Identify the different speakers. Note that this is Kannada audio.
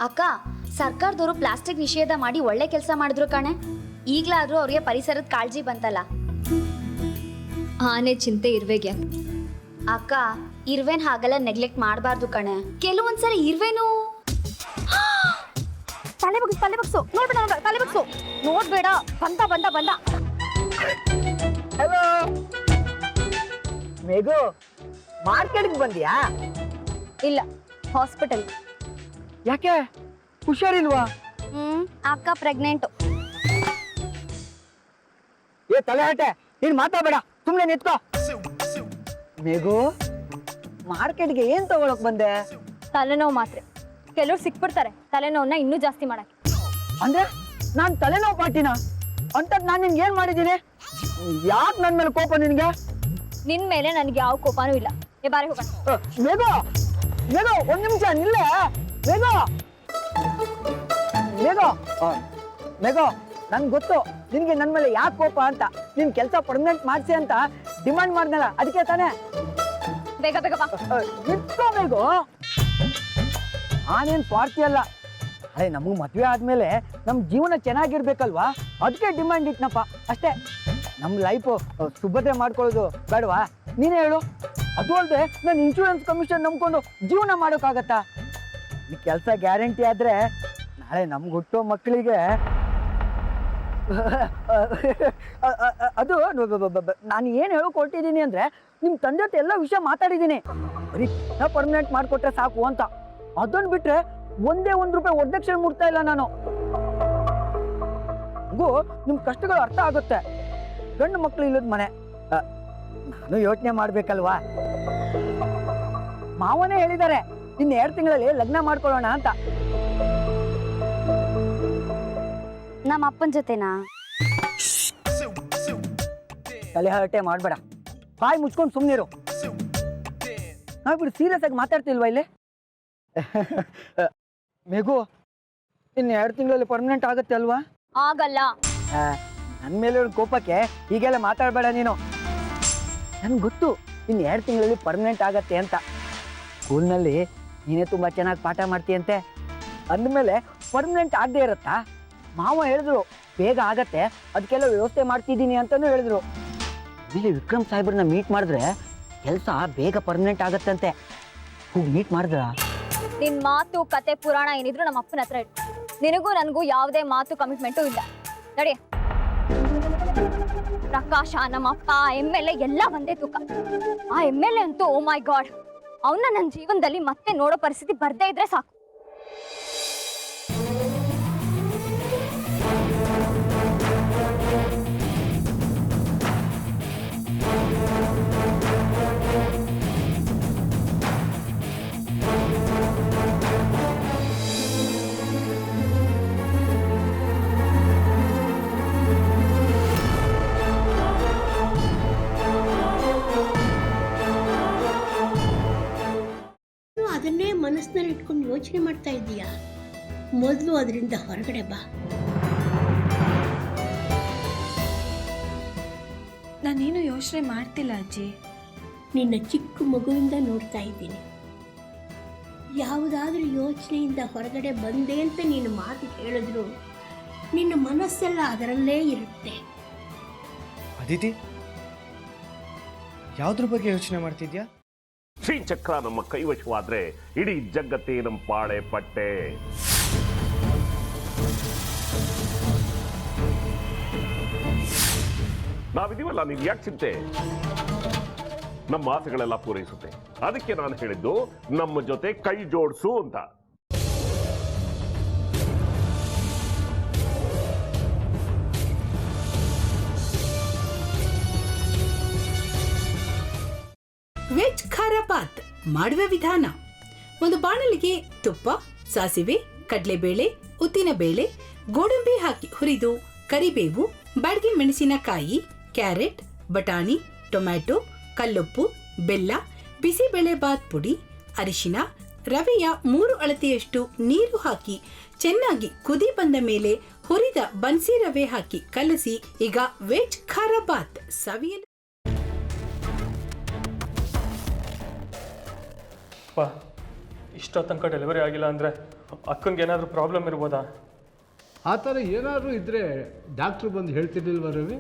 Speaker 1: ಅಕ್ಕ, ಸರ್ಕಾರದವರು ಪ್ಲಾಸ್ಟಿಕ್ ನಿಷೇಧ ಮಾಡಿ ಒಳ್ಳೆ ಕೆಲಸ ಮಾಡಿದ್ರು ಕಣೆ. ಈಗ್ಲಾದ್ರೂ ಅವ್ರಿಗೆ ಪರಿಸರದ ಕಾಳಜಿ ಬಂತಲ್ಲ.
Speaker 2: ಆನೆ ಚಿಂತೆ ಇರ್ವೇಗೆ.
Speaker 1: ಅಕ್ಕ, ಇರ್ವೇನ್ ಹಾಗೆಲ್ಲ ನೆಗ್ಲೆಕ್ಟ್ ಮಾಡಬಾರ್ದು ಕಣೆ. ಕೆಲವೊಂದ್ಸರಿ ಇರ್ವೇನು
Speaker 3: ತಲೆ ಬಗ್ಸು ನೋಡ್ಬೇಡ, ತಲೆ ಬಗ್ಸು ನೋಡ್ಬೇಡ. ಬಂದ
Speaker 4: ಹಲೋ ಮೇಘು, ಮಾರ್ಕೆಟ್ಗೆ ಬಂದ್ಯಾ?
Speaker 3: ಇಲ್ಲ, ಹಾಸ್ಪಿಟಲ್.
Speaker 4: ಯಾಕೆ ಹುಷಾರಿಲ್ವಾ?
Speaker 3: ಅಕ್ಕ ಪ್ರೆಗ್ನೆಂಟು.
Speaker 4: ಏ ತಲೆ ಹಟೆ, ನೀನ್ ಮಾತಾಡಬೇಡ, ಸುಮ್ನೆ ನಿಂತ್ಕೋ. ಮೇಘು, ಮಾರ್ಕೆಟ್ಗೆ ಏನ್ ತಗೊಳಕ್ ಬಂದೆ?
Speaker 3: ತಲೆನೋವು ಮಾತ್ರೆ. ಕೆಲವ್ರು ಸಿಕ್ಬಿಡ್ತಾರೆ ತಲೆನೋವನ್ನ ಇನ್ನೂ ಜಾಸ್ತಿ ಮಾಡಕ್ಕೆ.
Speaker 4: ಅಂದ್ರೆ ನಾನ್ ತಲೆನೋವು ಪಾಟಿನ ಅಂತದ್ ನಾನ್ ನಿನ್ಗೆ ಏನ್ ಮಾಡಿದ್ದೀನಿ? ಯಾಕೆ ನನ್ ಮೇಲೆ ಕೋಪ ನಿನ್ಗೆ?
Speaker 3: ನಿನ್ ಮೇಲೆ ನನಗೆ ಯಾವ ಕೋಪನೂ ಇಲ್ಲ. ಬಾರಿ ಹೋಗೋಣ.
Speaker 4: ಮೇಘು, ಮೇಘು, ಒಂದ್ ನಿಮಿಷ ನಿಲ್ಲೆ. ಮೇಘು, ಮೇಘು, ಮೇಘು, ನನ್ಗೆ ಗೊತ್ತು ನಿನ್ಗೆ ನನ್ ಮೇಲೆ ಯಾಕೆ ಕೋಪ ಅಂತ. ನಿನ್ ಕೆಲಸ ಪರ್ಮನೆಂಟ್ ಮಾಡ್ಸಿ ಅಂತ ಡಿಮಾಂಡ್ ಮಾಡ್ದಲ್ಲ, ಅದಕ್ಕೆ ತಾನೇ.
Speaker 3: ಬೇಗ ಬಾ.
Speaker 4: ನಿಂತ್ಕೋಬೇಕು. ನಾನೇನ್ ಸ್ವಾರ್ಥಿ ಅಲ್ಲ. ಅರೆ, ನಮಗ್ ಮದ್ವೆ ಆದ್ಮೇಲೆ ನಮ್ ಜೀವನ ಚೆನ್ನಾಗಿರ್ಬೇಕಲ್ವಾ, ಅದಕ್ಕೆ ಡಿಮಾಂಡ್ ಇಟ್ನಪ್ಪ, ಅಷ್ಟೇ. ನಮ್ ಲೈಫು ಸುಭದ್ರೆ ಮಾಡ್ಕೊಳ್ಳೋದು ಬೇಡವಾ? ನೀನೇ ಹೇಳು. ಅದು ಅಲ್ಲದೆ ನಾನು ಇನ್ಶೂರೆನ್ಸ್ ಕಮಿಷನ್ ನಂಬ್ಕೊಂಡು ಜೀವನ ಮಾಡೋಕ್ಕಾಗತ್ತಾ? ಈ ಕೆಲಸ ಗ್ಯಾರಂಟಿ ಆದ್ರೆ ನಾಳೆ ನಮ್ಗೆ ಹುಟ್ಟೋ ಮಕ್ಕಳಿಗೆ ಅದು ನಾನು ಏನು ಹೇಳ್ಕೊಟ್ಟಿದ್ದೀನಿ ಅಂದ್ರೆ, ನಿಮ್ ತಂದೆ ಜೊತೆ ಎಲ್ಲ ವಿಷಯ ಮಾತಾಡಿದ್ದೀನಿ. ಬರೀ ಪರ್ಮನೆಂಟ್ ಮಾಡಿಕೊಟ್ರೆ ಸಾಕು ಅಂತ. ಅದನ್ನ ಬಿಟ್ರೆ ಒಂದೇ ₹1 ವರದಕ್ಷಿಣೆ ಮುಟ್ತಾ ಇಲ್ಲ ನಾನು. ಹಂಗೂ ನಿಮ್ ಕಷ್ಟಗಳು ಅರ್ಥ ಆಗುತ್ತೆ. ಗಂಡು ಮಕ್ಕಳು ಇಲ್ಲದ ಮನೆ, ನಾನು ಯೋಚನೆ ಮಾಡ್ಬೇಕಲ್ವಾ? ಮಾವನೇ ಹೇಳಿದ್ದಾರೆ ಇನ್ನು 2 ತಿಂಗಳಲ್ಲಿ ಲಗ್ನ ಮಾಡ್ಕೊಳ್ಳೋಣ ಅಂತ.
Speaker 1: ನಮ್ಮ ಅಪ್ಪನ ಜೊತೆನಾ?
Speaker 4: ತಲೆ ಹರಟೆ ಮಾಡ್ಬೇಡ, ಬಾಯಿ ಮುಚ್ಕೊಂಡು ಸುಮ್ಮನಿರು. ನಾವಿಬ್ರು ಸೀರಿಯಸ್ ಆಗಿ ಮಾತಾಡ್ತಿಲ್ವಾ ಇಲ್ಲಿ? ಮೇಘು, ಇನ್ನು 2 ತಿಂಗಳಲ್ಲಿ ಪರ್ಮನೆಂಟ್ ಆಗುತ್ತೆ ಅಲ್ವಾ?
Speaker 3: ಆಗಲ್ಲ.
Speaker 4: ನನ್ನ ಮೇಲೆ ಕೋಪಕ್ಕೆ ಹೀಗೆಲ್ಲ ಮಾತಾಡಬೇಡ ನೀನು. ನನ್ಗೆ ಗೊತ್ತು ಇನ್ನು 2 ತಿಂಗಳಲ್ಲಿ ಪರ್ಮನೆಂಟ್ ಆಗತ್ತೆ ಅಂತ. ಸ್ಕೂಲ್ನಲ್ಲಿ ನೀನೇ ತುಂಬ ಚೆನ್ನಾಗಿ ಪಾಠ ಮಾಡ್ತೀಯಂತೆ. ಅಂದಮೇಲೆ ಪರ್ಮನೆಂಟ್ ಆಗದೆ ಇರತ್ತಾ? ಮಾವ ಹೇಳಿದ್ರು ಬೇಗ ಆಗತ್ತೆ, ಅದಕ್ಕೆಲ್ಲ ವ್ಯವಸ್ಥೆ ಮಾಡ್ತಿದ್ದೀನಿ ಅಂತಲೂ ಹೇಳಿದ್ರು. ಆಮೇಲೆ ವಿಕ್ರಮ್ ಸಾಹೇಬ್ರನ್ನ ಮೀಟ್ ಮಾಡಿದ್ರೆ ಕೆಲಸ ಬೇಗ ಪರ್ಮನೆಂಟ್ ಆಗತ್ತಂತೆ. ಹೋಗಿ ಮೀಟ್ ಮಾಡಿದ್ರ?
Speaker 3: ನಿನ್ ಮಾತು ಕತೆ ಪುರಾಣ ಏನಿದ್ರು ನಮ್ಮ ಅಪ್ಪನ ಹತ್ರ ಇಟ್ಟು. ನಿನಗೂ ನನಗೂ ಯಾವುದೇ ಮಾತು ಕಮಿಟ್ಮೆಂಟು ಇಲ್ಲ. ನಡಿ. ಪ್ರಕಾಶ, ನಮ್ಮ ಅಪ್ಪ, MLA ಎಲ್ಲ ಒಂದೇ ತೂಕ. ಆ MLA ಅಂತೂ ಓ ಮೈ ಗಾಡ್, ಅವನ್ನ ನನ್ನ ಜೀವನದಲ್ಲಿ ಮತ್ತೆ ನೋಡೋ ಪರಿಸ್ಥಿತಿ ಬರ್ದೇ ಇದ್ರೆ ಸಾಕು.
Speaker 5: ಅದನ್ನೇ ಮನಸ್ಸಿನಲ್ಲಿ ಇಟ್ಕೊಂಡು ಯೋಚನೆ ಮಾಡ್ತಾ ಇದ್ದೀಯಾ? ಮೊದಲು ಅದರಿಂದ ಹೊರಗಡೆ ಬಾ.
Speaker 2: ನಾನೇನು ಯೋಚನೆ ಮಾಡ್ತಿಲ್ಲ ಅಜ್ಜಿ.
Speaker 5: ನಿನ್ನ ಚಿಕ್ಕ ಮಗುವಿಂದ ನೋಡ್ತಾ ಇದ್ದೀನಿ. ಯಾವುದಾದ್ರೂ ಯೋಚನೆಯಿಂದ ಹೊರಗಡೆ ಬಂದೆ ಅಂತ ನೀನು ಮಾತು ಹೇಳಿದ್ರು ನಿನ್ನ ಮನಸ್ಸೆಲ್ಲ ಅದರಲ್ಲೇ ಇರುತ್ತೆ.
Speaker 6: ಅದಿತಿ, ಯಾವುದ್ರ ಬಗ್ಗೆ ಯೋಚನೆ ಮಾಡ್ತಿದ್ಯಾ?
Speaker 7: ಶ್ರೀಚಕ್ರ ನಮ್ಮ ಕೈವಶವಾದ್ರೆ ಇಡೀ ಜಗತ್ತೇ ನಮ್ಮ ಪಾಳೆ ಪಟ್ಟೆ. ನಾವಿದೀವಲ್ಲ, ನೀನ್ ಯಾಕೆ ಚಿಂತೆ? ನಮ್ಮ ಆಸೆಗಳೆಲ್ಲ ಪೂರೈಸುತ್ತೆ. ಅದಕ್ಕೆ ನಾನು ಹೇಳಿದ್ದು ನಮ್ಮ ಜೊತೆ ಕೈ ಜೋಡಿಸು ಅಂತ.
Speaker 8: ವೆಜ್ ಖಾರ ಬಾತ್ ಮಾಡುವ ವಿಧಾನ: ಒಂದು ಬಾಣಲಿಗೆ ತುಪ್ಪ, ಸಾಸಿವೆ, ಕಡಲೆಬೇಳೆ, ಉದ್ದಿನಬೇಳೆ, ಗೋಡಂಬಿ ಹಾಕಿ ಹುರಿದು ಕರಿಬೇವು, ಬಾಡಿಗೆ ಮೆಣಸಿನಕಾಯಿ, ಕ್ಯಾರೆಟ್, ಬಟಾಣಿ, ಟೊಮ್ಯಾಟೊ, ಕಲ್ಲುಪ್ಪು, ಬೆಲ್ಲ, ಬಿಸಿಬೇಳೆ ಬಾತ್ ಪುಡಿ, ಅರಿಶಿನ, ರವೆಯ 3 ಅಳತೆಯಷ್ಟು ನೀರು ಹಾಕಿ ಚೆನ್ನಾಗಿ ಕುದಿ ಬಂದ ಮೇಲೆ ಹುರಿದ ಬನ್ಸಿ ರವೆ ಹಾಕಿ ಕಲಸಿ. ಈಗ ವೆಜ್ ಖಾರ ಬಾತ್ ಸವಿಯಲು.
Speaker 9: ಇಷ್ಟೋ ತನಕ ಡೆಲಿವರಿ ಆಗಿಲ್ಲ ಅಂದರೆ
Speaker 6: ಅಕ್ಕಂಗೆ ಏನಾದರೂ ಪ್ರಾಬ್ಲಮ್ ಇರ್ಬೋದಾ?
Speaker 9: ಆ ಥರ ಏನಾದರೂ ಇದ್ದರೆ ಡಾಕ್ಟ್ರು ಬಂದು ಹೇಳ್ತಿರ್ಲಿಲ್ವ ರವಿ?